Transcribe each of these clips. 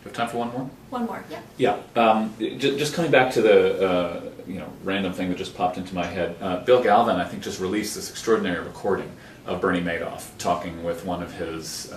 have time for one more? One more, yeah. Yeah. Just coming back to the random thing that just popped into my head. Bill Galvin, I think, just released this extraordinary recording of Bernie Madoff talking with one of his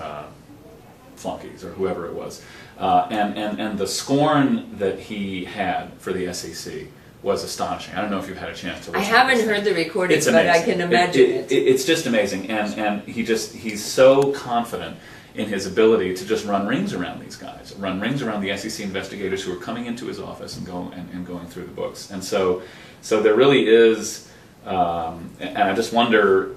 flunkies or whoever it was, and the scorn that he had for the SEC was astonishing. I don't know if you've had a chance to listen. I haven't heard the recording, It's but amazing. I can imagine it. It's just amazing, and he's so confident in his ability to just run rings around these guys, run rings around the SEC investigators who are coming into his office and going through the books. And so there really is, and I just wonder,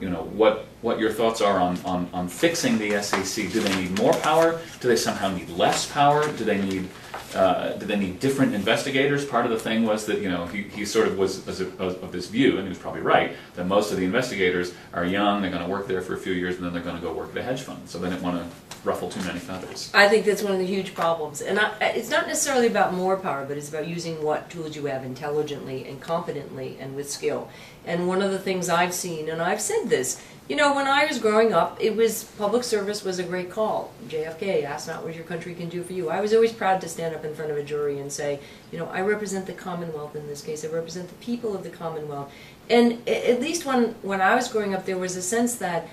what your thoughts are on fixing the SEC. Do they need more power? Do they somehow need less power? Do they need different investigators? Part of the thing was that he sort of was of this view, and he was probably right, that most of the investigators are young. They're going to work there for a few years, and then they're going to go work at a hedge fund. So they didn't want to ruffle too many feathers. I think that's one of the huge problems. And it's not necessarily about more power, but it's about using what tools you have intelligently and competently and with skill. And one of the things I've seen, and I've said this, when I was growing up, public service was a great call. JFK, ask not what your country can do for you. I was always proud to stand up in front of a jury and say, I represent the Commonwealth in this case. I represent the people of the Commonwealth. And at least when I was growing up, there was a sense that,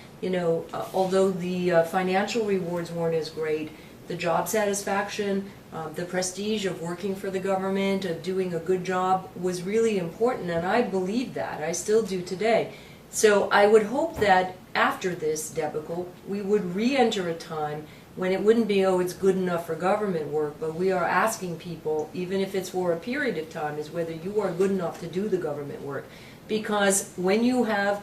although the financial rewards weren't as great, the job satisfaction, the prestige of working for the government, of doing a good job was really important, and I believe that. I still do today. So I would hope that after this debacle, we would re-enter a time when it wouldn't be, it's good enough for government work, but we are asking people, even if it's for a period of time, is whether you are good enough to do the government work. Because when you have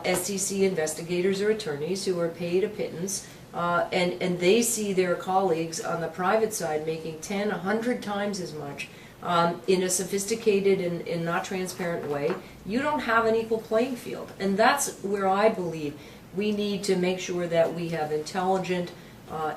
SEC investigators or attorneys who are paid a pittance, and they see their colleagues on the private side making 10, 100 times as much in a sophisticated and not transparent way, you don't have an equal playing field. And that's where I believe we need to make sure that we have intelligent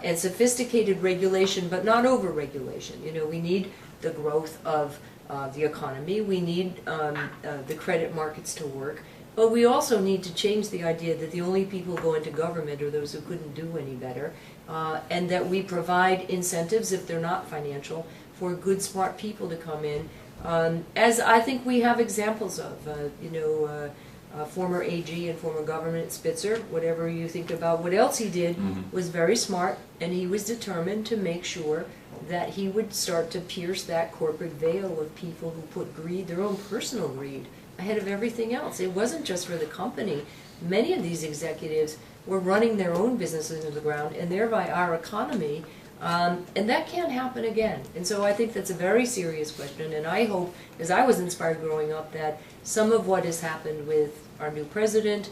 and sophisticated regulation, but not over-regulation. We need the growth of the economy. We need the credit markets to work. But we also need to change the idea that the only people who go into government are those who couldn't do any better, and that we provide incentives, if they're not financial, for good, smart people to come in, as I think we have examples of. Former AG and former government Spitzer, whatever you think about what else he did, was very smart, and he was determined to make sure that he would start to pierce that corporate veil of people who put greed, their own personal greed, ahead of everything else. It wasn't just for the company. Many of these executives were running their own businesses into the ground, and thereby our economy, and that can't happen again. And so I think that's a very serious question, and I hope, as I was inspired growing up, that some of what has happened with our new president,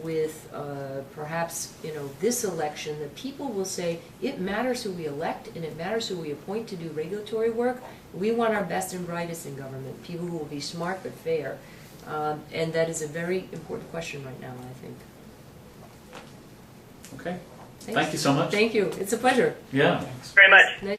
with perhaps this election, that people will say it matters who we elect and it matters who we appoint to do regulatory work. We want our best and brightest in government, people who will be smart but fair, and that is a very important question right now, I think. Okay. Thank you so much. Thank you. It's a pleasure. Yeah. Thanks very much.